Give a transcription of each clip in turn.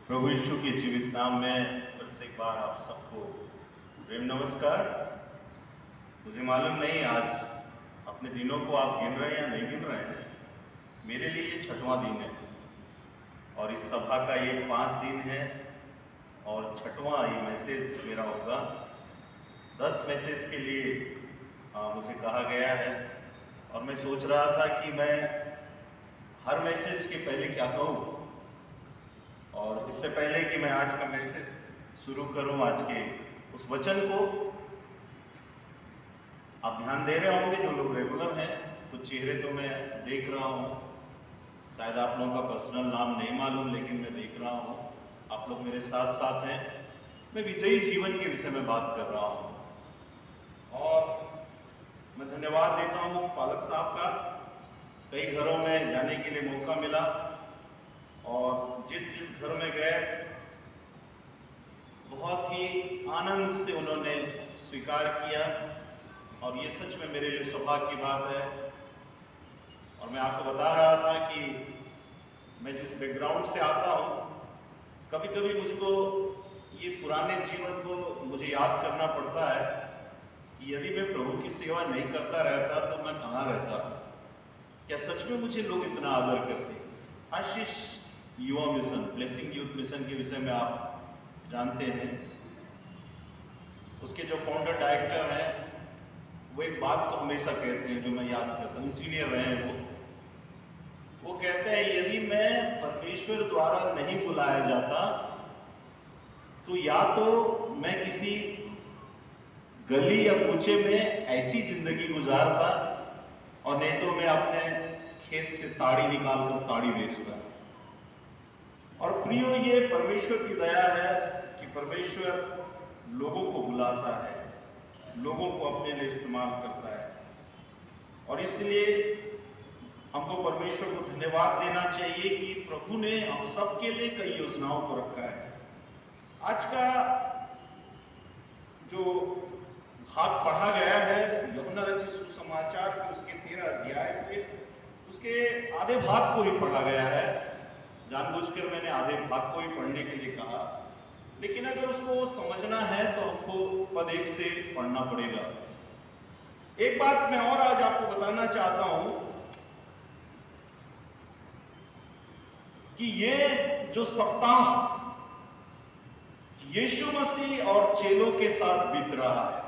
प्रभु यीशु के जीवित नाम में फिर से एक बार आप सबको प्रेम नमस्कार। मुझे मालूम नहीं आज अपने दिनों को आप गिन रहे हैं या नहीं गिन रहे हैं। मेरे लिए ये 6वां दिन है और इस सभा का ये 5 दिन है और 6वां ये मैसेज मेरा होगा। 10 मैसेज के लिए मुझे कहा गया है और मैं सोच रहा था कि मैं हर मैसेज के पहले क्या कहूँ, और इससे पहले कि मैं आज का मैसेज शुरू करूं, आज के उस वचन को आप ध्यान दे रहे होंगे जो लोग रेगुलर हैं। कुछ चेहरे तो मैं देख रहा हूं, शायद आप लोगों का पर्सनल नाम नहीं मालूम, लेकिन मैं देख रहा हूं आप लोग मेरे साथ साथ हैं। मैं विजयी जीवन के विषय में बात कर रहा हूं और मैं धन्यवाद देता हूं पालक साहब का। कई घरों में जाने के लिए मौका मिला और जिस घर में गए बहुत ही आनंद से उन्होंने स्वीकार किया और ये सच में मेरे लिए सौभाग्य की बात है। और मैं आपको बता रहा था कि मैं जिस बैकग्राउंड से आता हूँ, कभी कभी मुझको ये पुराने जीवन को मुझे याद करना पड़ता है कि यदि मैं प्रभु की सेवा नहीं करता रहता तो मैं कहाँ रहता। क्या सच में मुझे लोग इतना आदर करते। आशीष युवा मिशन, ब्लेसिंग यूथ मिशन के विषय में आप जानते हैं, उसके जो फाउंडर डायरेक्टर हैं वो एक बात को हमेशा कहते हैं जो मैं याद करता हूँ। इंजीनियर रहे हैं वो कहते हैं यदि मैं परमेश्वर द्वारा नहीं बुलाया जाता तो या तो मैं किसी गली या कूचे में ऐसी जिंदगी गुजारता और नहीं तो मैं अपने खेत से ताड़ी निकाल कर ताड़ी बेचता। और प्रियो, ये परमेश्वर की दया है कि परमेश्वर लोगों को बुलाता है, लोगों को अपने लिए इस्तेमाल करता है और इसलिए हमको परमेश्वर को धन्यवाद देना चाहिए कि प्रभु ने हम सबके लिए कई योजनाओं को रखा है। आज का जो भाग पढ़ा गया है यूहन्ना रचित सुसमाचार के उसके 13 अध्याय से उसके आधे भाग को ही पढ़ा गया है। जानबूझकर मैंने आधे भाग को ही पढ़ने के लिए कहा, लेकिन अगर उसको समझना है तो हमको पद 1 से पढ़ना पड़ेगा। एक बात मैं और आज आपको बताना चाहता हूं कि ये जो सप्ताह यीशु मसीह और चेलों के साथ बीत रहा है,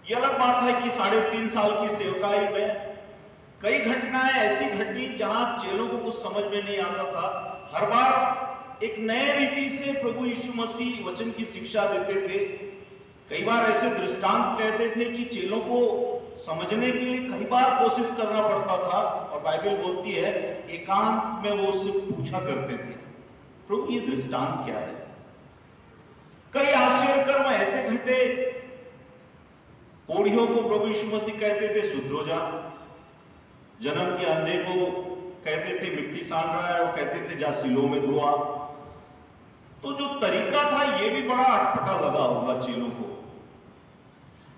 यह अलग बात है कि 3.5 साल की सेवकाई में कई घटनाएं ऐसी घटी जहां चेलों को कुछ समझ में नहीं आता था। हर बार एक नए रीति से प्रभु यीशु मसीह वचन की शिक्षा देते थे। कई बार ऐसे दृष्टांत कहते थे कि चेलों को समझने के लिए कई बार कोशिश करना पड़ता था और बाइबल बोलती है एकांत में वो उससे पूछा करते थे, प्रभु ये दृष्टांत क्या है। कई आश्चर्यकर्म ऐसे घटे, कोढ़ियों को प्रभु यीशु मसीह कहते थे शुद्ध हो जा, जन्म के अंधे को कहते थे मिट्टी सान रहा है, वो कहते थे जा सिलों में धो आ। तो जो तरीका था ये भी बड़ा अटपटा लगा होगा चेलों को,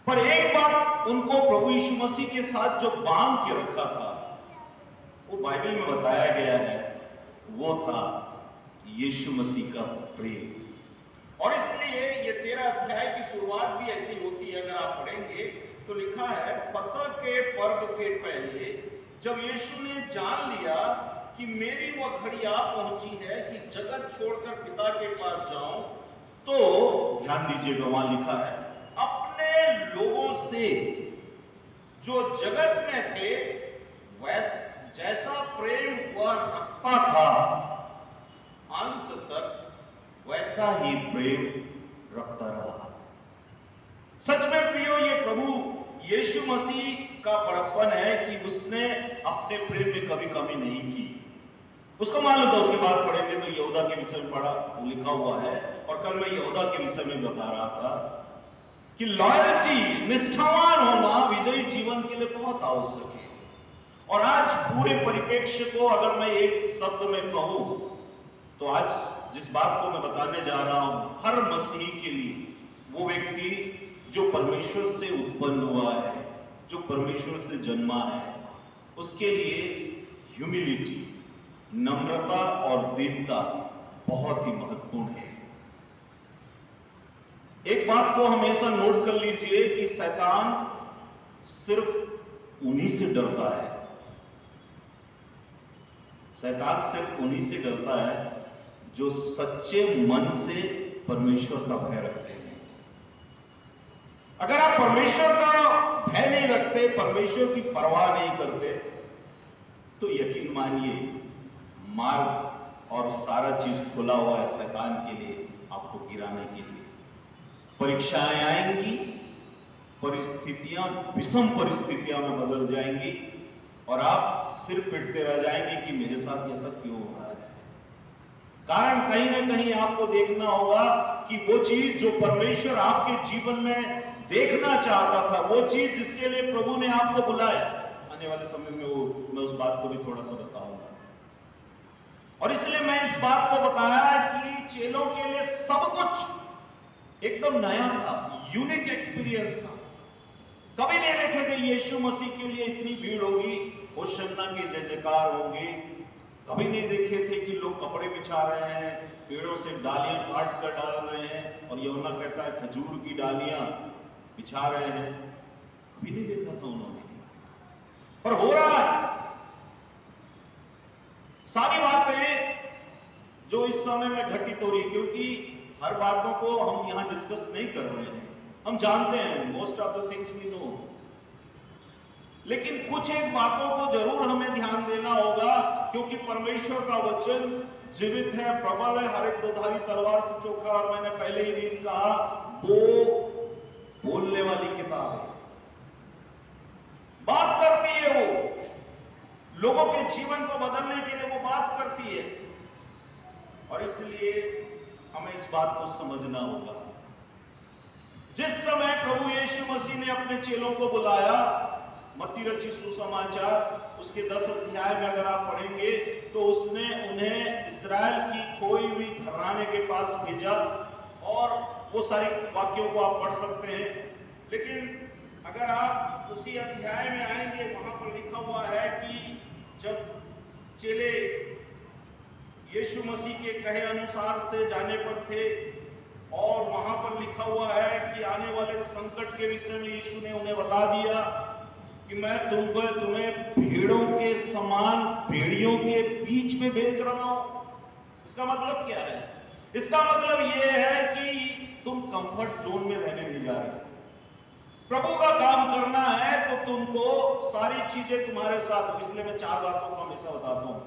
पर एक बात उनको प्रभु यीशु मसीह के साथ जो बांध के रखा था वो बाइबल में बताया गया है, वो था यीशु मसीह का प्रेम। और इसलिए ये 13 अध्याय की शुरुआत भी ऐसी होती है। अगर आप पढ़ेंगे तो लिखा है फसह के पर्व के पहले जब यीशु ने जान लिया कि मेरी वह घड़ी आ पहुंची है कि जगत छोड़कर पिता के पास जाऊं, तो ध्यान दीजिएगा वहां लिखा है अपने लोगों से जो जगत में थे जैसा प्रेम वह रखता था अंत तक वैसा ही प्रेम रखता रहा। सच में प्रियो, ये प्रभु यीशु मसीह का बड़प्पन है कि उसने अपने प्रेम में कभी कमी नहीं की। उसको मालूम था, उसके बाद पढ़ेंगे तो यहूदा के विषय में पढ़ा लिखा हुआ है और कल मैं यहूदा के विषय में बता रहा था कि लॉयल्टी, निष्ठावान होना विजयी जीवन के लिए बहुत आवश्यक है। और आज पूरे परिप्रेक्ष्य को अगर मैं एक शब्द में कहूं तो आज जिस बात को मैं बताने जा रहा हूं, हर मसीही के लिए वो व्यक्ति जो परमेश्वर से उत्पन्न हुआ है, जो परमेश्वर से जन्मा है, उसके लिए ह्यूमिलिटी, नम्रता और दीनता बहुत ही महत्वपूर्ण है। एक बात को हमेशा नोट कर लीजिए कि शैतान सिर्फ उन्हीं से डरता है, शैतान सिर्फ उन्हीं से डरता है जो सच्चे मन से परमेश्वर का भय रखते हैं। अगर आप परमेश्वर का भय नहीं रखते, परमेश्वर की परवाह नहीं करते, तो यकीन मानिए मार्ग और सारा चीज खुला हुआ है शैतान के लिए, आपको गिराने के लिए। परीक्षाएं आएंगी, परिस्थितियां विषम परिस्थितियों में बदल जाएंगी और आप सिर पिटते रह जाएंगे कि मेरे साथ ये सब क्यों हो रहा है। कारण कहीं ना कहीं आपको देखना होगा कि वो चीज जो परमेश्वर आपके जीवन में देखना चाहता था, वो चीज जिसके लिए प्रभु ने आपको बुलाया, आने वाले समय में मैं उस बात को भी थोड़ा सा बताऊंगा। और इसलिए मैं इस बात को बताया कि चेलों के लिए सब कुछ एकदम नया था, यूनिक एक्सपीरियंस था। कभी नहीं देखे थे यीशु मसीह के लिए इतनी भीड़ होगी, होशन्ना की जय जयकार होगी। कभी नहीं देखे थे कि लोग कपड़े बिछा रहे हैं, पेड़ों से डालियां काट कर डाल रहे हैं, और यूहन्ना कहता है खजूर की डालियां बिछा रहे हैं। कभी नहीं देखा था उन्होंने, पर हो रहा है। सारी बातें जो इस समय में घटित हो रही, क्योंकि हर बातों को हम यहां डिस्कस नहीं कर रहे हैं, हम जानते हैं most of the things we know, लेकिन कुछ एक बातों को जरूर हमें ध्यान देना होगा, क्योंकि परमेश्वर का वचन जीवित है, प्रबल है, हर एक दोधारी तलवार से चोखा, और मैंने पहले ही दिन कहा वो बोलने वाली किताब है, बात करती है, वो लोगों के जीवन को बदलने के लिए वो बात करती है। और इसलिए हमें इस बात को समझना होगा। जिस समय प्रभु यीशु मसीह ने अपने चेलों को बुलाया, मत्ती रचित सुसमाचार उसके 10 अध्याय में अगर आप पढ़ेंगे तो उसने उन्हें इस्राएल की खोई हुई घराने के पास भेजा, और वो सारे वाक्यों को आप पढ़ सकते हैं। लेकिन अगर आप उसी अध्याय में आएंगे, वहां पर लिखा हुआ है कि जब चेले यीशु मसीह के कहे अनुसार से जाने पर थे, और वहां पर लिखा हुआ है कि आने वाले संकट के विषय में यीशु ने उन्हें बता दिया कि मैं तुम्हें भेड़ों के समान भेड़ियों के बीच में भेज रहा हूं। इसका मतलब क्या है? इसका मतलब यह है कि तुम कंफर्ट जोन में रहने नहीं जा रहे। प्रभु का काम करना है तो तुमको सारी चीजें तुम्हारे साथ, इसलिए मैं 4 बातों को हमेशा बताता हूं।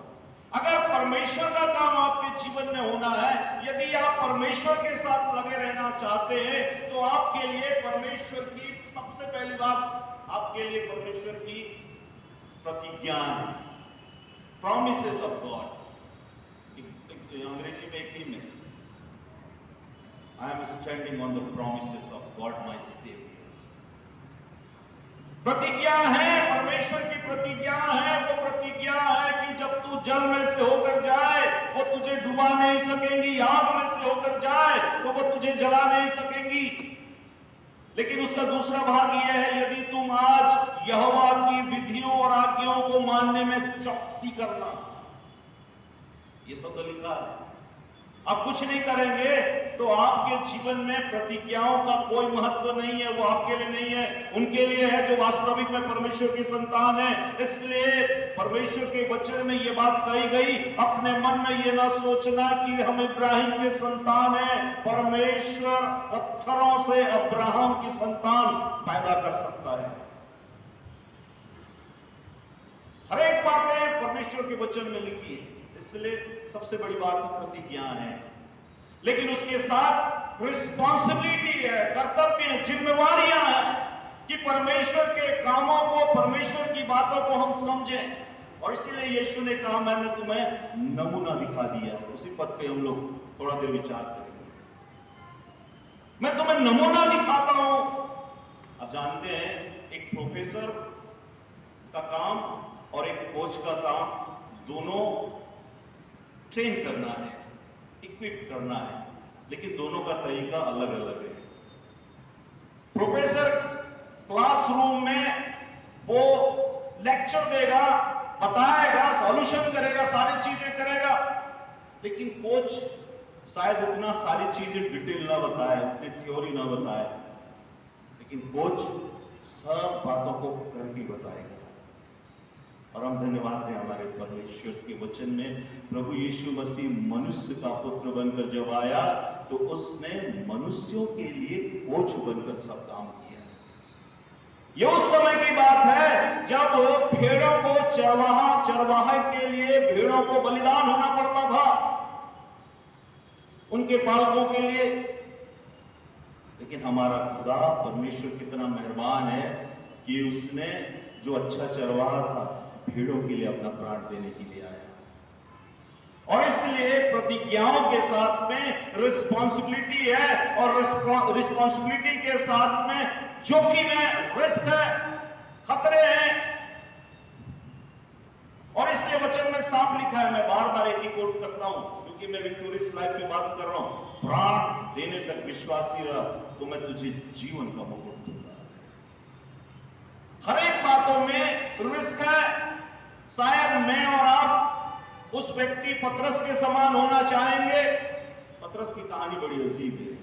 अगर परमेश्वर का काम आपके जीवन में होना है, यदि आप परमेश्वर के साथ लगे रहना चाहते हैं, तो आपके लिए परमेश्वर की सबसे पहली बात, आपके लिए परमेश्वर की प्रतिज्ञा, प्रॉमिसेस ऑफ गॉड। अंग्रेजी में एक ही में, I am standing on the promises of God my saviour. प्रतिज्ञा है, परमेश्वर की प्रतिज्ञा है। वो प्रतिज्ञा है कि जब तू जल में से होकर जाए वो तुझे डुबा नहीं सकेंगी, आग में से होकर जाए तो वो तुझे जला नहीं सकेंगी। लेकिन उसका दूसरा भाग यह है, यदि तुम आज यहोवा की विधियों और आज्ञाओं को मानने में चौकसी करना, ये सब लिखा है। आप कुछ नहीं करेंगे तो आपके जीवन में प्रतिज्ञाओं का कोई महत्व नहीं है, वो आपके लिए नहीं है, उनके लिए है जो वास्तविक में परमेश्वर की संतान है। इसलिए परमेश्वर के वचन में ये बात कही गई, अपने मन में ये ना सोचना कि हम इब्राहिम के संतान हैं। परमेश्वर पत्थरों से अब्राहम की संतान पैदा कर सकता है। हर एक बातें परमेश्वर के वचन में लिखी है, इसलिए सबसे बड़ी बात प्रतिज्ञा है। लेकिन उसके साथ रिस्पॉन्सिबिलिटी है, कर्तव्य है, जिम्मेवारियां हैं कि परमेश्वर के कामों को, परमेश्वर की बातों को हम समझें। और इसीलिए यीशु ने कहा मैंने तुम्हें नमूना दिखा दिया। उसी पद पे हम लोग थोड़ा देर विचार करेंगे। मैं तुम्हें नमूना दिखाता हूं। आप जानते हैं एक प्रोफेसर का काम और एक कोच का काम, दोनों ट्रेन करना है, इक्विप करना है, लेकिन दोनों का तरीका अलग अलग है। प्रोफेसर क्लासरूम में वो लेक्चर देगा, बताएगा, सॉल्यूशन करेगा, सारी चीजें करेगा, लेकिन कोच शायद उतना सारी चीजें डिटेल ना बताए, उतनी थ्योरी ना बताए, लेकिन कोच सब बातों को करके बताएगा। और हम धन्यवाद दें हमारे परमेश्वर के वचन में, प्रभु यीशु मसीह मनुष्य का पुत्र बनकर जब आया तो उसने मनुष्यों के लिए कोच बनकर सब काम किया। ये उस समय की बात है जब भेड़ों को चरवाहे के लिए भेड़ों को बलिदान होना पड़ता था उनके पालकों के लिए। लेकिन हमारा खुदा परमेश्वर कितना मेहरबान है कि उसने जो अच्छा चरवाहा था भेड़ों के लिए अपना प्राण देने के लिए आया। और इसलिए प्रतिज्ञाओं के साथ में रिस्पॉन्सिबिलिटी है, और रिस्पॉन्सिबिलिटी के साथ में जोखिम है, रिस्क है, खतरे हैं। और इसलिए वचन में साफ लिखा है, मैं बार बार एक ही कोट करता हूं क्योंकि मैं विक्टोरियस लाइफ की बात कर रहा हूं, प्राण देने तक विश्वासी रह तो मैं तुझे जीवन का मुकुट दूंगा। हर एक बातों में रिस्क है। शायद मैं और आप उस व्यक्ति पतरस के समान होना चाहेंगे। पतरस की कहानी बड़ी अजीब है।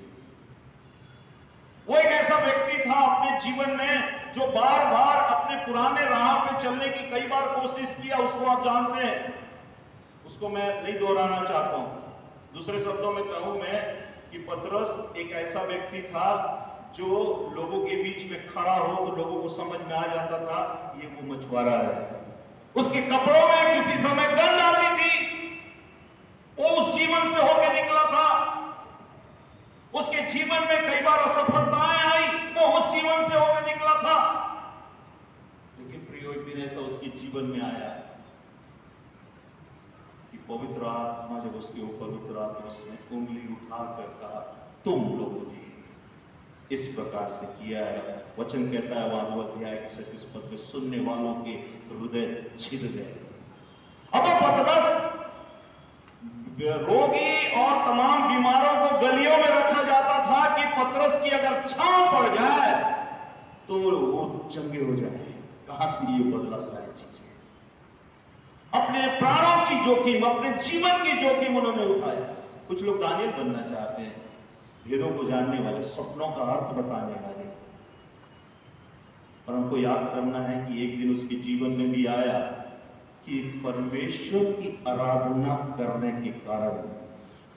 वो एक ऐसा व्यक्ति था अपने जीवन में जो बार बार अपने पुराने राह पे चलने की कई बार कोशिश किया। उसको आप जानते हैं, उसको मैं नहीं दोहराना चाहता हूं। दूसरे शब्दों में कहूं मैं कि पतरस एक ऐसा व्यक्ति था जो लोगों के बीच में खड़ा हो तो लोगों को समझ में आ जाता था ये वो मछुआरा है। उसके कपड़ों में किसी समय गंध आती थी, वो उस जीवन से होकर निकला था। उसके जीवन में कई बार असफलताएं आई, वो उस जीवन से होकर निकला था। लेकिन प्रियो एक दिन ऐसा उसके जीवन में आया कि पवित्र आत्मा जब उसके ऊपर उतरा तो उसने उंगली उठाकर कहा तुम लोगों ने इस प्रकार से किया है। वचन कहता है 12 अध्याय के 37 पद में सुनने वालों के हृदय छिद गए। अब पतरस रोगी और तमाम बीमारों को गलियों में रखा जाता था कि पतरस की अगर छांव पड़ जाए तो वो चंगे हो जाए। कहां से ये बदला सारी चीजें, अपने प्राणों की जोखिम, अपने जीवन की जोखिम उन्होंने उठाया। कुछ लोग दानियल बनना चाहते हैं, भेदों को जानने वाले, सपनों का अर्थ बताने वाले, पर हमको याद करना है कि एक दिन उसके जीवन में भी आया कि परमेश्वर की आराधना करने के कारण,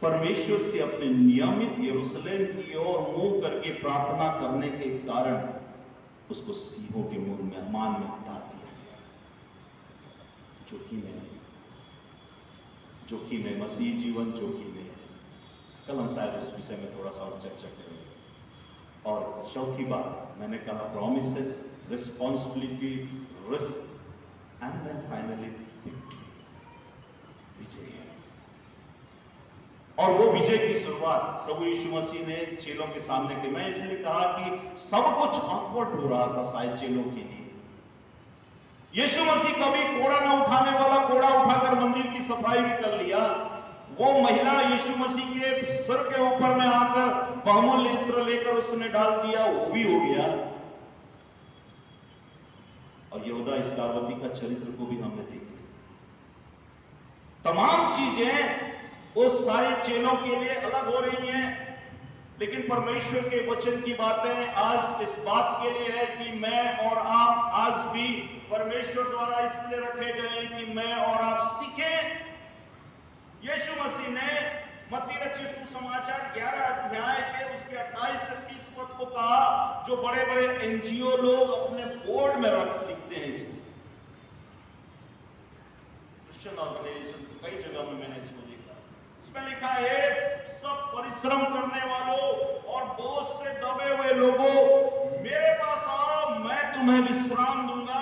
परमेश्वर से अपने नियमित यरूशलेम की ओर मुंह करके प्रार्थना करने के कारण उसको सिंहों के मुंह में मान में डाल दिया गया। जोखिम है मसीह जीवन, जोखिम है। कल हम शायद उस विषय में थोड़ा सा और चर्चा करेंगे। और चौथी बात मैंने कहा promises, responsibility, risk and then finally victory, विजय है। और वो विजय की शुरुआत प्रभु यीशु मसीह ने चेलों के सामने की। मैं इसलिए कहा कि सब कुछ ऑकवर्ड हो रहा था शायद चेलों के लिए। यीशु मसीह कभी कोड़ा ना उठाने वाला कोड़ा उठाकर मंदिर की सफाई भी कर लिया। वो महिला यीशु मसीह के सिर के ऊपर में आकर बहुमूल्य इत्र लेकर उसने डाल दिया, वो भी हो गया। और यहूदा इस्करियोती का चरित्र को भी हमने देखा। तमाम चीजें उस सारे चेलों के लिए अलग हो रही हैं, लेकिन परमेश्वर के वचन की बातें आज इस बात के लिए है कि मैं और आप आज भी परमेश्वर द्वारा इसलिए रखे गए हैं कि मैं और आप सीखें। यीशु मसीह ने मत्ती रचित सुसमाचार 11 अध्याय के उसके 28 से 30 पद को कहा, जो बड़े बड़े एनजीओ लोग अपने बोर्ड में लिखते हैं। इसको क्रिश्चियन ऑर्गेनाइजेशन कई जगह में मैंने इसको देखा। इसमें लिखा है सब परिश्रम करने वालों और बोझ से दबे हुए लोगों, मेरे पास आओ, मैं तुम्हें विश्राम दूंगा।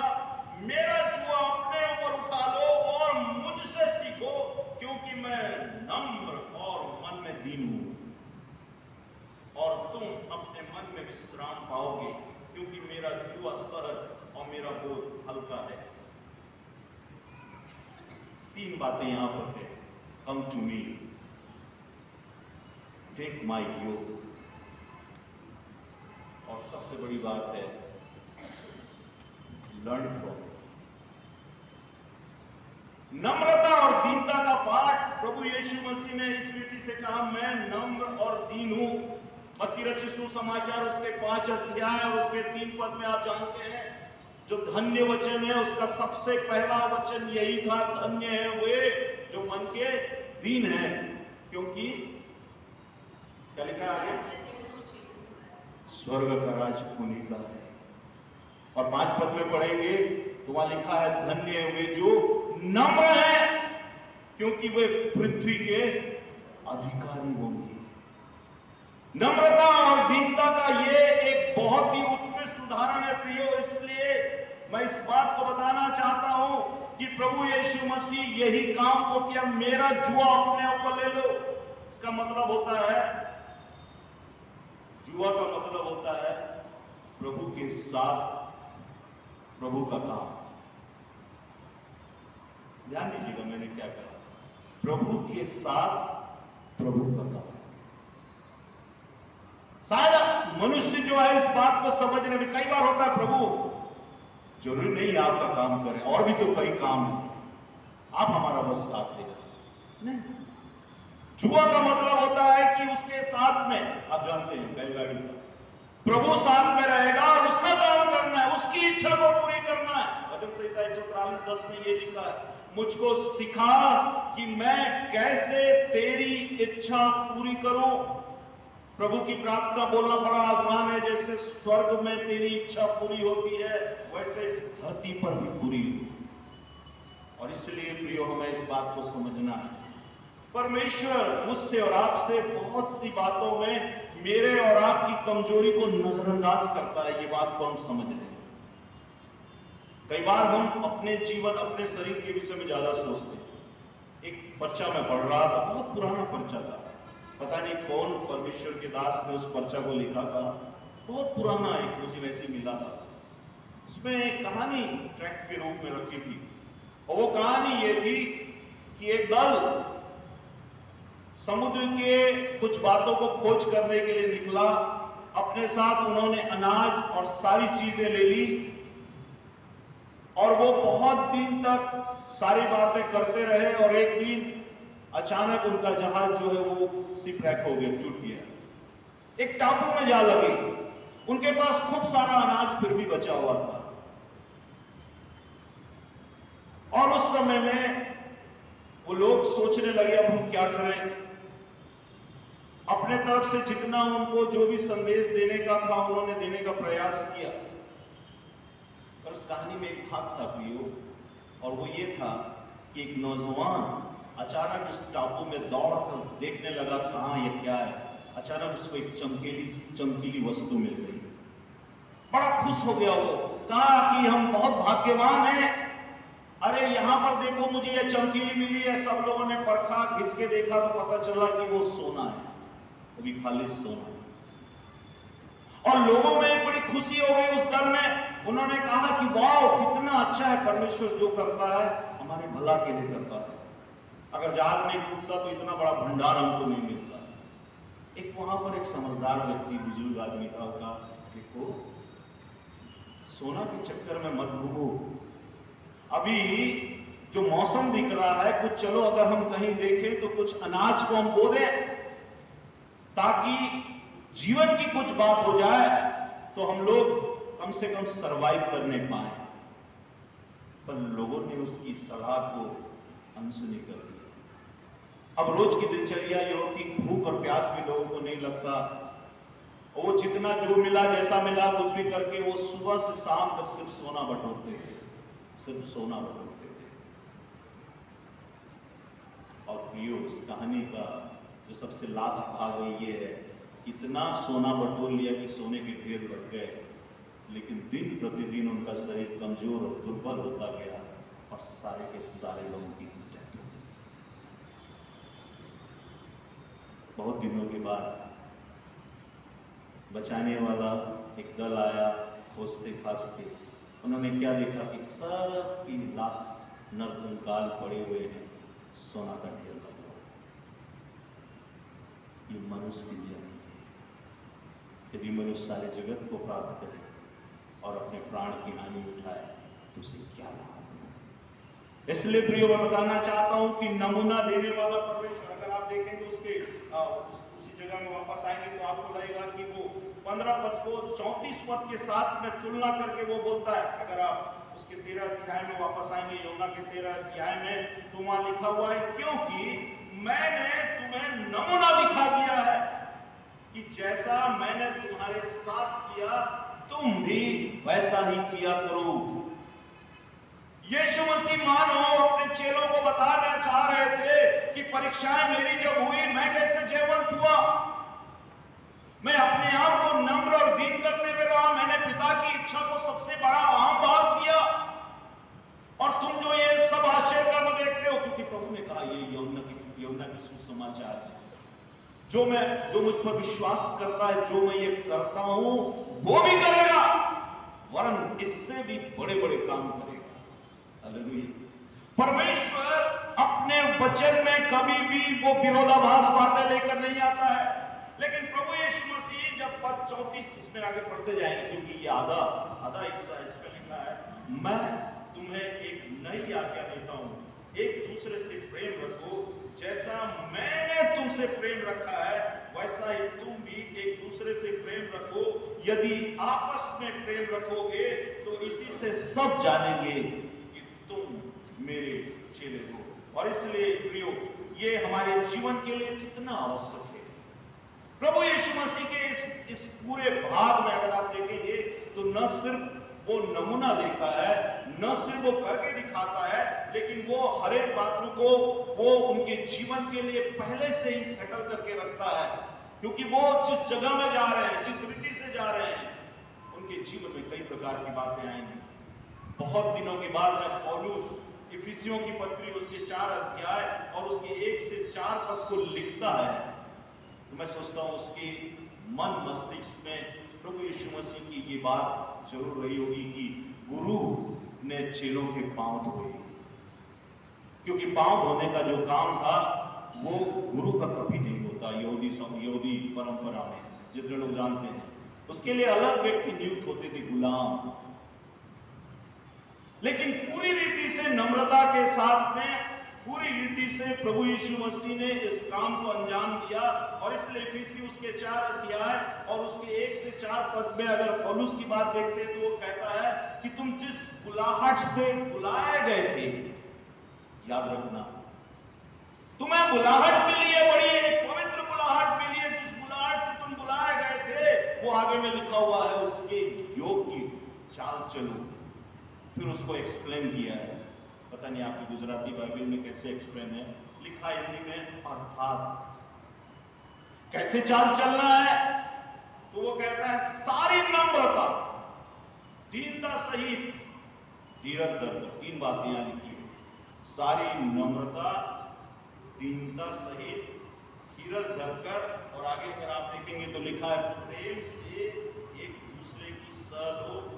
मेरा जुआ अपने ऊपर उठा लो और मुझसे सीखो, क्योंकि मैं नम्र और मन में दीन हूं, और तुम अपने मन में विश्राम पाओगे, क्योंकि मेरा जुआ सहज और मेरा बोझ हल्का है। 3 बातें यहां पर है। Come to me, take my योक, और सबसे बड़ी बात है लर्न फ्रॉम। नम्रता और दीनता का पाठ प्रभु यीशु मसीह ने इस रीति से कहा, मैं नम्र और दीन हूं। मत्ती रचित सुसमाचार उसके 5 अध्याय और उसके 3 पद में आप जानते हैं, जो धन्य वचन है उसका सबसे पहला वचन यही था, धन्य है वे जो मन के दीन है, क्योंकि क्या लिखा है, स्वर्ग का राज उन्हीं का है। और 5 पद में पढ़ेंगे तो वहां लिखा है, धन्य है वे जो नम्र है, क्योंकि वे पृथ्वी के अधिकारी होंगे। नम्रता और दीनता का ये एक बहुत ही उत्कृष्ट उदाहरण है प्रियो। इसलिए मैं इस बात को बताना चाहता हूं कि प्रभु यीशु मसीह यही काम को किया, मेरा जुआ अपने ऊपर ले लो। इसका मतलब होता है, जुआ का मतलब होता है प्रभु के साथ प्रभु का काम। ध्यान दीजिएगा मैंने क्या कहा, प्रभु के साथ प्रभु का काम। शायद मनुष्य जो है इस बात को समझने में, कई बार होता है प्रभु जरूरी नहीं आपका काम करें, और भी तो कई काम है, आप हमारा बस साथ देगा नहीं। जुआ का मतलब होता है कि उसके साथ में, आप जानते हैं बैलगाड़ी का, प्रभु साथ में रहेगा और उसका काम करना है, उसकी इच्छा को पूरी करना है। भजन संहिता 143:10 में ये लिखा है, मुझको सिखा कि मैं कैसे तेरी इच्छा पूरी करूं। प्रभु की प्रार्थना बोलना बड़ा आसान है, जैसे स्वर्ग में तेरी इच्छा पूरी होती है वैसे इस धरती पर भी पूरी हो। और इसलिए प्रियो हमें इस बात को समझना है, परमेश्वर मुझसे और आपसे बहुत सी बातों में मेरे और आपकी कमजोरी को नजरअंदाज करता है, ये बात को हम समझ लें। कई बार हम अपने जीवन, अपने शरीर के विषय में ज्यादा सोचते हैं। एक पर्चा में पढ़ रहा था, बहुत पुराना पर्चा था, पता नहीं कौन परमेश्वर के दास ने उस पर्चा को लिखा था, बहुत पुराना एक मुझे वैसे मिला था। उसमें एक कहानी ट्रैक के रूप में रखी थी, और वो कहानी ये थी कि एक दल समुद्र के कुछ बातों को खोज करने के लिए निकला। अपने साथ उन्होंने अनाज और सारी चीजें ले ली, और वो बहुत दिन तक सारी बातें करते रहे। और एक दिन अचानक उनका जहाज जो है वो शिपरैक हो गया, टूट गया, एक टापू में जा लगे। उनके पास खूब सारा अनाज फिर भी बचा हुआ था, और उस समय में वो लोग सोचने लगे अब हम क्या करें। अपने तरफ से जितना उनको जो भी संदेश देने का था उन्होंने देने का प्रयास किया। पर उस कहानी में एक भाग था प्रियो, और वो ये था कि एक नौजवान अचानक उस टापू में दौड़कर देखने लगा कहां ये क्या है। अचानक उसको एक चमकीली वस्तु मिल गई, बड़ा खुश हो गया। वो कहा कि हम बहुत भाग्यवान हैं, अरे यहां पर देखो मुझे ये चमकीली मिली है। सब लोगों ने परखा, घिस के देखा तो पता चला कि वो सोना है, वो भी खालिश सोना। और लोगों में बड़ी खुशी हो गई उस दल में। उन्होंने कहा कि वाह कितना अच्छा है, परमेश्वर जो करता है हमारे भला के लिए करता है। अगर जहाज नहीं टूटता तो इतना बड़ा भंडार हमको नहीं मिलता। एक वहां पर एक समझदार व्यक्ति, बुजुर्ग आदमी था, उसका देखो सोना के चक्कर में मत डूबो, अभी जो मौसम दिख रहा है कुछ, चलो अगर हम कहीं देखें तो कुछ अनाज को हम बो दें ताकि जीवन की कुछ बात हो जाए तो हम लोग कम से कम सरवाइव करने पाए। पर लोगों ने उसकी सलाह को अनसुनी कर दी। अब रोज की दिनचर्या ये होती, भूख और प्यास भी लोगों को नहीं लगता। वो जितना जो मिला, जैसा मिला, कुछ भी करके वो सुबह से शाम तक सिर्फ सोना बटोरते थे, सिर्फ सोना बटोरते थे। और प्रियो उस कहानी का जो सबसे लास्ट भाग है ये है, इतना सोना बटोर लिया कि सोने के ढेर लग गए, लेकिन दिन प्रतिदिन उनका शरीर कमजोर और दुर्बल होता गया, और सारे के सारे लोगों की डेथ हो गई। बहुत दिनों के बाद बचाने वाला एक दल आया, खोजते खासते उन्होंने क्या देखा कि सबकी लाश नरकंकाल पड़े हुए हैं, सोना का ढेर लगा हुआ। ये मनुष्य की नियति है। यदि मनुष्य सारे जगत को प्राप्त करे और अपने प्राण की हानि उठाए तो उसे क्या लाभ? इसलिए प्रियो मैं बताना चाहता हूं कि नमूना देने वाला परमेश्वर, अगर आप देखेंगे उसके उसी जगह में वापस आएंगे तो आपको लगेगा कि वो 15 पद को 34 पद के साथ में तुलना करके वो बोलता है। अगर आप उसके 13 अध्याय में वापस आएंगे, यूहन्ना के 13 अध्याय में, तो वहां लिखा हुआ है, क्योंकि मैंने तुम्हें नमूना दिखा दिया है कि जैसा मैंने तुम्हारे साथ किया तुम भी वैसा ही किया करो। यीशु मसीह मानो अपने चेलों को बताना चाह रहे थे कि परीक्षाएं मेरी जब हुई, मैं कैसे जयवंत हुआ। मैं अपने आप को नम्र और दीन करने में रहा, मैंने पिता की इच्छा को सबसे बड़ा अहम भाव किया। और तुम जो ये सब आश्चर्य कर्म देखते हो, क्योंकि प्रभु ने कहा ये यूहन्ना की सुसमाचार है, जो मुझ पर विश्वास करता है, जो मैं ये करता हूं वो भी करेगा, वरन इससे भी बड़े बड़े काम करेगा। हालेलुया। परमेश्वर अपने वचन में कभी भी वो विरोधाभास बातें लेकर नहीं आता है, लेकिन प्रभु यीशु मसीह जब पद 34 इसमें आगे पढ़ते जाएंगे, क्योंकि ये आधा हिस्सा इसमें लिखा है, मैं तुम्हें एक नई आज्ञा देता हूं, एक दूसरे से प्रेम रखो, जैसा मैंने तुमसे प्रेम रखा है वैसा ही तुम भी एक दूसरे से प्रेम रखो। यदि आपस में प्रेम रखोगे तो इसी से सब जानेंगे कि तुम मेरे चेले हो। और इसलिए प्रियो, ये हमारे जीवन के लिए कितना आवश्यक है। प्रभु यीशु मसीह के इस पूरे भाग में अगर आप देखेंगे तो न सिर्फ वो नमूना देता है, न सिर्फ वो करके दिखाता है, लेकिन वो हर एक बातों को वो उनके जीवन के लिए पहले से ही सेटल करके रखता है, क्योंकि वो जिस जगह में जा रहे हैं, जिस रीति से जा रहे हैं, उनके जीवन में कई प्रकार की बातें आएंगी। बहुत दिनों के बाद जब पौलुस इफिसियों की पत्री उसके 4 अध्याय और उसके 1 से 4 पद को लिखता है, तो मैं सोचता हूं उसकी मन मस्तिष्क में प्रभु यीशु मसीह की ये बात जरूर रही होगी कि गुरु ने चेलों के पांव धोए, क्योंकि पांव धोने का जो काम था वो गुरु का कभी नहीं होता। यहूदी परंपरा में जितने लोग जानते हैं, उसके लिए अलग व्यक्ति नियुक्त होते थे, गुलाम। लेकिन पूरी रीति से नम्रता के साथ में, पूरी रीति से प्रभु यीशु मसीह ने इस काम को अंजाम दिया। और इसलिए इफिसी उसके 4 अध्याय और उसके 1 से 4 पद में अगर पौलुस की बात देखते हैं तो वो कहता है कि तुम जिस बुलाहट से बुलाए गए थे, याद रखना, तुम्हें बुलाहट मिली है, बड़ी एक पवित्र बुलाहट मिली है। जिस बुलाहट से तुम बुलाए गए थे वो आगे में लिखा हुआ है, उसके योग की चाल चलो। फिर उसको एक्सप्लेन किया है, पता नहीं आपकी गुजराती बाइबल में कैसे एक्सप्लेन है, लिखा हिंदी में अर्थात कैसे चाल चलना है। तो वो कहता है सारी नम्रता, दीनता सहित धीरज धरकर, 3 बातें यहां लिखी है, सारी नम्रता, दीनता सहित धीरज धरकर। और आगे अगर आप देखेंगे तो लिखा है प्रेम से एक दूसरे की सह।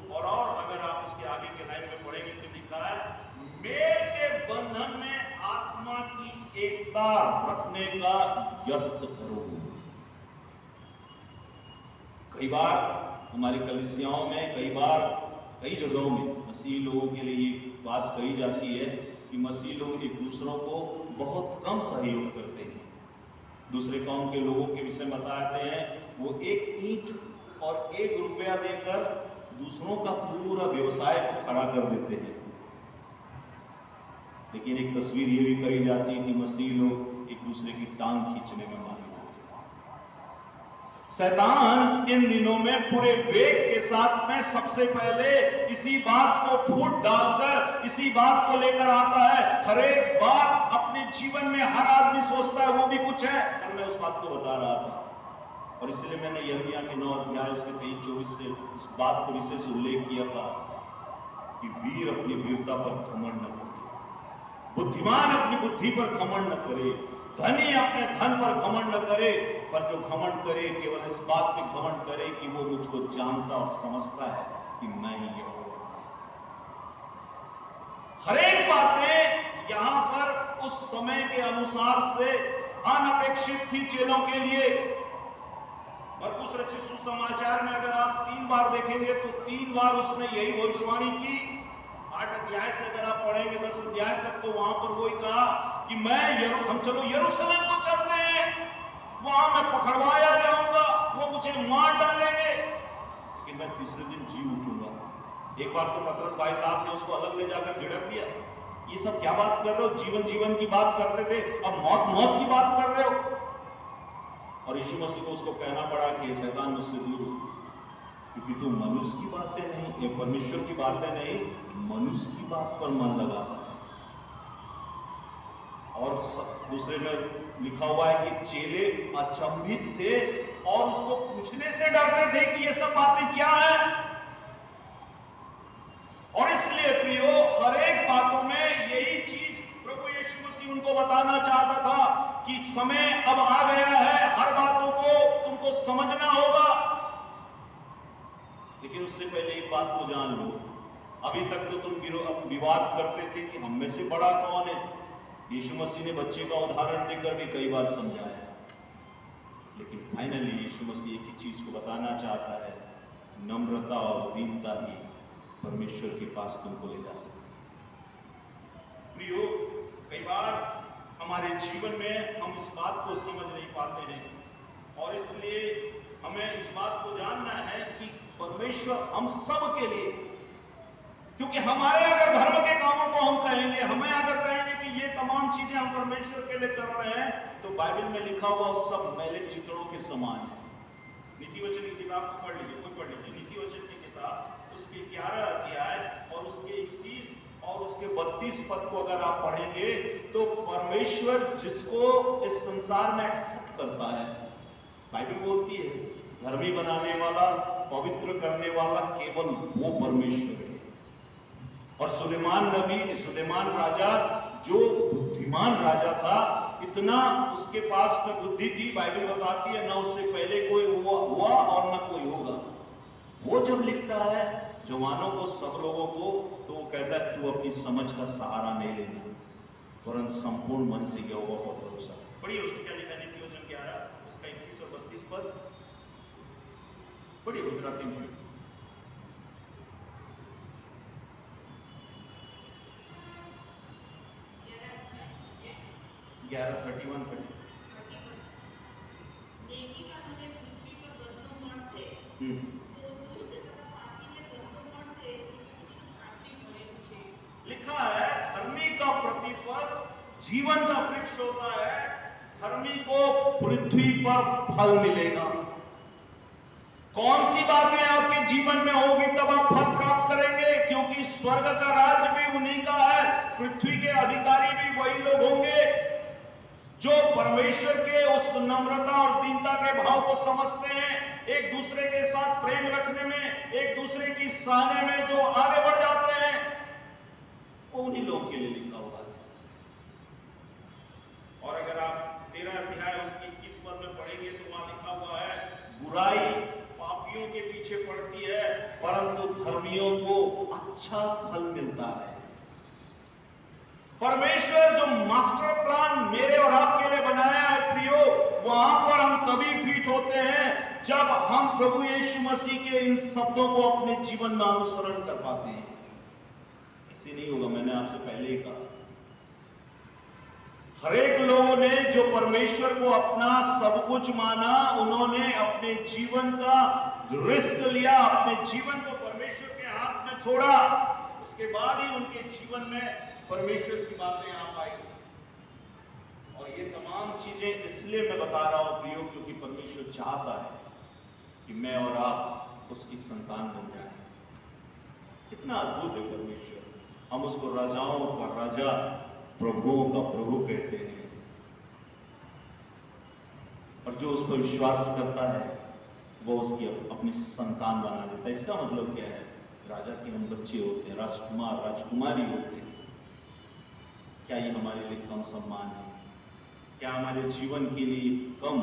और अगर आप उसके आगे के लाइन में पढ़ेंगे तो लिखा है मेल के बंधन में आत्मा की एकता रखने का यत्न करो। कई बार हमारी कलीसियाओं में, कई जगहों में मसीही लोगों के लिए ये बात कही जाती है कि मसीही लोग एक दूसरों को बहुत कम सहयोग करते हैं। दूसरे कौम के लोगों के विषय बताते हैं, वो 1 ईंट और 1 रुपया देकर दूसरों का पूरा व्यवसाय को खड़ा कर देते हैं। लेकिन एक तस्वीर ये भी कही जाती है कि मसीही लोग एक दूसरे की टांग खींचने में माहिर होते हैं। शैतान इन दिनों में पूरे वेग के साथ में सबसे पहले इसी बात को फूट डालकर, इसी बात को लेकर आता है। हर एक बात अपने जीवन में हर आदमी सोचता है वो भी कुछ है। कल मैं उस बात को बता रहा था और इसलिए मैंने यिर्मयाह के 9 अध्याय उसके 23-24 से इस बात को विशेष उल्लेख किया था कि वीर अपनी वीरता पर घमंड न करे, बुद्धिमान अपनी बुद्धि पर घमंड न करे, धनी अपने धन पर घमंड न करे, पर जो घमंड करे केवल इस बात पे घमंड करे कि वो मुझको जानता और समझता है कि मैं ही यहोवा। हर एक बातें यहां पर उस समय के अनुसार से अनपेक्षित थी चेलों के लिए। मरकुस रचित सुसमाचार में अगर आप 3 बार देखेंगे तो 3 बार उसने यही भविष्यवाणी की। 8 अध्याय से अगर आप पढ़ेंगे 10 अध्याय तक, तो वहां पर वही कहा कि हम चलो यरूशलेम को चलते हैं, वहां मैं पकड़वाया जाऊंगा, वो मुझे मार डालेंगे, लेकिन मैं तीसरे दिन जी उठूंगा। एक बार तो पतरस भाई साहब ने उसको अलग ले जाकर झिड़क दिया, ये सब क्या बात कर रहे हो, जीवन जीवन की बात करते थे, अब मौत मौत की बात कर रहे हो। और यीशु मसीह को उसको कहना पड़ा कि शैतान मुझसे दूर हो, क्योंकि तू मनुष्य की बातें नहीं, ये परमेश्वर की बातें नहीं, मनुष्य की बात पर मन लगाता है। और दूसरे में लिखा हुआ है कि चेले अचंभित थे और उसको पूछने से डरते थे कि ये सब बातें क्या है। और इसलिए प्रियो, हर एक बातों में यही चीज प्रभु यीशु मसीह उनको बताना चाहता था कि समय अब आ गया है, हर बातों को तुमको समझना होगा। लेकिन उससे पहले एक बात को जान लो, अभी तक तो तुम विवाद करते थे कि हम में से बड़ा कौन है। यीशु मसीह ने बच्चे का उदाहरण देकर भी कई बार समझाया, लेकिन फाइनली यीशु मसीह एक ही चीज को बताना चाहता है, नम्रता और दीनता ही परमेश्वर के पास तुमको ले जा सकती है। प्रियो, कई बार हमारे जीवन में हम इस बात को समझ नहीं पाते हैं, और इसलिए हमें इस बात को जानना है कि परमेश्वर हम सब के लिए, क्योंकि हमारे अगर धर्म के कामों को हम कहेंगे, हमें अगर कहेंगे कि ये तमाम चीजें हम परमेश्वर के लिए कर रहे हैं, तो बाइबल में लिखा हुआ सब मैले चित्रों के समान है। नीति वचन की किताब को पढ़ लीजिए, कोई पढ़ लीजिए, नीति वचन की किताब उसके 11 अध्याय और उसके 21 और उसके 32 पद को अगर आप पढ़ेंगे, तो परमेश्वर जिसको इस संसार में एक्सेप्ट करता है, बाइबल बोलती है धर्मी बनाने वाला, पवित्र करने वाला केवल वो परमेश्वर है। और सुलेमान राजा जो बुद्धिमान राजा था, इतना उसके पास में बुद्धि थी, बाइबल बताती है, ना उससे पहले कोई हुआ और ना कोई होगा। वो जब लिखता है जवानों को, सब लोगों को, तो वो कहता है तू अपनी समझ का सहारा नहीं लेना, वरन संपूर्ण मन से यहोवा पर भरोसा। पढ़िए उसको क्या लिखा, नीति वचन 11 उसका 21 और 32 पद पढ़िए गुजराती में। 11:31 लिखा है, धर्मी का प्रतिफल जीवन का वृक्ष होता है, धर्मी को पृथ्वी पर फल मिलेगा। कौन सी बातें आपके जीवन में होगी तब आप फल प्राप्त करेंगे, क्योंकि स्वर्ग का राज्य भी उन्हीं का है, पृथ्वी के अधिकारी भी वही लोग होंगे जो परमेश्वर के उस नम्रता और दीनता के भाव को समझते हैं, एक दूसरे के साथ प्रेम रखने में, एक दूसरे की सहने में जो आगे बढ़ जाते हैं, वो उन्हीं लोगों के लिए लिखा हुआ है। और अगर आप 13 अध्याय उसकी 21 पद में पढ़ेंगे तो वहां लिखा हुआ है, बुराई पापियों के पीछे पड़ती है, परंतु धर्मियों को अच्छा फल मिलता है। परमेश्वर जो मास्टर प्लान मेरे और आपके लिए बनाया है प्रियो, वहां पर हम तभी फिट होते हैं जब हम प्रभु यीशु मसीह के इन शब्दों को अपने जीवन में अनुसरण कर पाते हैं। ऐसे नहीं होगा, मैंने आपसे पहले ही कहा, हर एक लोगों ने जो परमेश्वर को अपना सब कुछ माना, उन्होंने अपने जीवन का रिस्क लिया, अपने जीवन को परमेश्वर के हाथ में छोड़ा, उसके बाद ही उनके जीवन में परमेश्वर की बातें आ पाई। और ये तमाम चीजें इसलिए मैं बता रहा हूं प्रियो, क्योंकि परमेश्वर चाहता है कि मैं और आप उसकी संतान बन जाए। कितना अद्भुत है परमेश्वर, हम उसको राजाओं का राजा, प्रभुओं का प्रभु कहते हैं, और जो उस पर विश्वास करता है वो उसकी अपनी संतान बना देता है। इसका मतलब क्या है, राजा के हम बच्चे होते हैं, राजकुमार राजकुमारी होते हैं। क्या ये हमारे लिए कम सम्मान है? क्या हमारे जीवन के लिए कम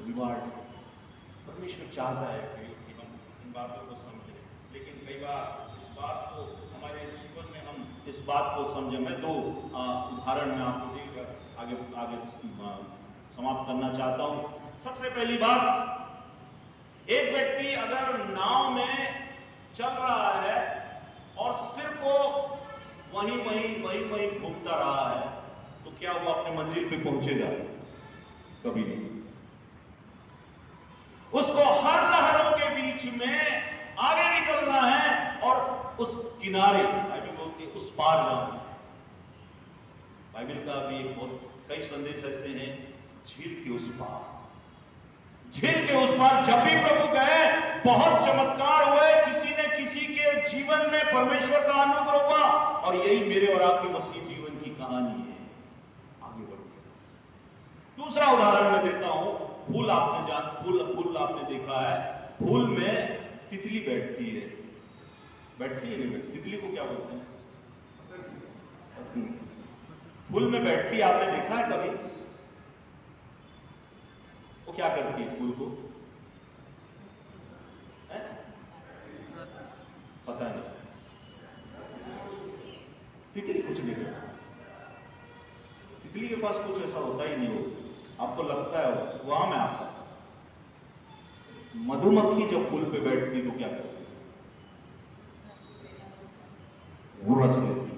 रिवार्ड है? परमेश्वर चाहता है कि हम इन बातों को समझें, लेकिन कई बार इस बात को हमारे जीवन में हम इस बात को समझें। मैं 2 उदाहरण में आपको देकर आगे समाप्त करना चाहता हूं। सबसे पहली बात, एक व्यक्ति अगर नाव में चल रहा है और सिर को वहीं घूमता रहा है, तो क्या वो अपने मंजिल पे पहुंचेगा? कभी नहीं। उसको हर लहरों के बीच में आगे निकलना है और उस किनारे, बाइबल बोलती है, उस पार जाना है। बाइबल का भी एक बहुत कई संदेश ऐसे हैं, झील के उस पार। झील के उस पार जब भी प्रभु गए, बहुत चमत्कार हुए, किसी ने किसी के जीवन में परमेश्वर का अनुग्रह हुआ, और यही मेरे और आपके मसीह जीवन की कहानी है। आगे बढ़िए। दूसरा उदाहरण मैं देता हूं। फूल आपने देखा है, फूल में तितली बैठती है, बैठती है नहीं बैठती? तितली को क्या बोलते हैं? फूल में बैठती है, आपने देखा है कभी? वो क्या करती है फूल को? पता नहीं। तितली कुछ नहीं करती। तितली के पास कुछ ऐसा होता ही नहीं हो, आपको लगता है वहां में आपका। मधुमक्खी जब फूल पे बैठती तो क्या करती? वो रस लेती।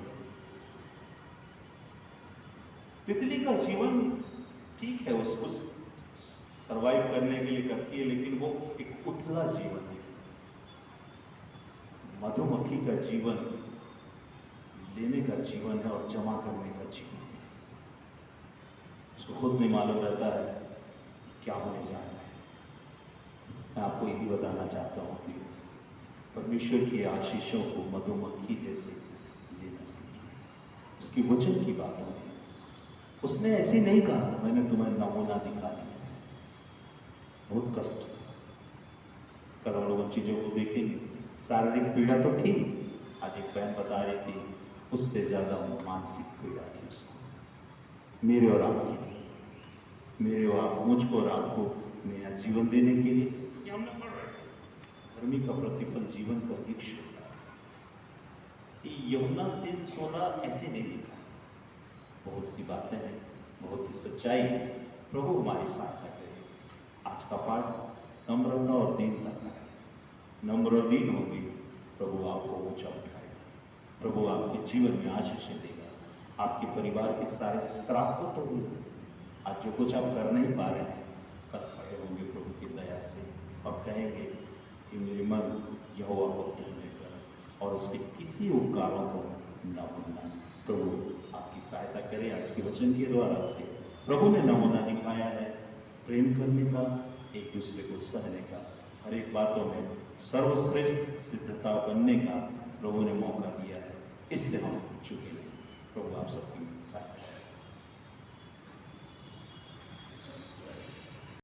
तितली का जीवन ठीक है, उसको सरवाइव करने के लिए करती है, लेकिन वो एक उथला जीवन है। मधुमक्खी का जीवन लेने का जीवन है और जमा करने का जीवन है। उसको खुद नहीं मालूम रहता है क्या होने जा रहा है। मैं आपको यही बताना चाहता हूं कि परमेश्वर की आशीषों को मधुमक्खी जैसे लेना सीखिए। उसकी वचन की बातों में उसने ऐसे नहीं कहा मैंने तुम्हें नमूना दिखा दिया। बहुत कष्ट, कल हम लोग उन चीजों को देखेंगे। शारीरिक पीड़ा तो थी, आज एक बहन बता रही थी, उससे ज्यादा मानसिक पीड़ा थी उसको, मेरे और आपके लिए, मेरे और आप, मुझको और आपको नया जीवन देने के लिए। ये हमने पढ़ रहे थे, धर्मी का प्रतिफल जीवन का वृक्ष होता है। यूहन्ना 3:16 ऐसे नहीं लिखा। बहुत सी बातें हैं, बहुत सी सच्चाई है। प्रभु हमारी सहायता करे। आज का पाठ नम्रता और दीनता का है। नम्र और दीन होगी, प्रभु आपको ऊंचा उठाएगा। प्रभु आपके जीवन में आशीष देगा। आपके परिवार के सारे श्राप तो हुए, आज जो कुछ आप कर नहीं पा रहे हैं, कल खड़े होंगे प्रभु की दया से और कहेंगे कि मेरे मन यहोवा को धन्य कर और उसके किसी उपकारों को न भूलना। प्रभु आपकी सहायता करे। आज के वचन के द्वारा से प्रभु ने नमूना दिखाया है प्रेम करने का, एक दूसरे को सहने का, हर एक बातों में सर्वश्रेष्ठ सिद्धता बनने का प्रभु ने मौका दिया है। इससे हम चुके नहीं। प्रभु आप सबकी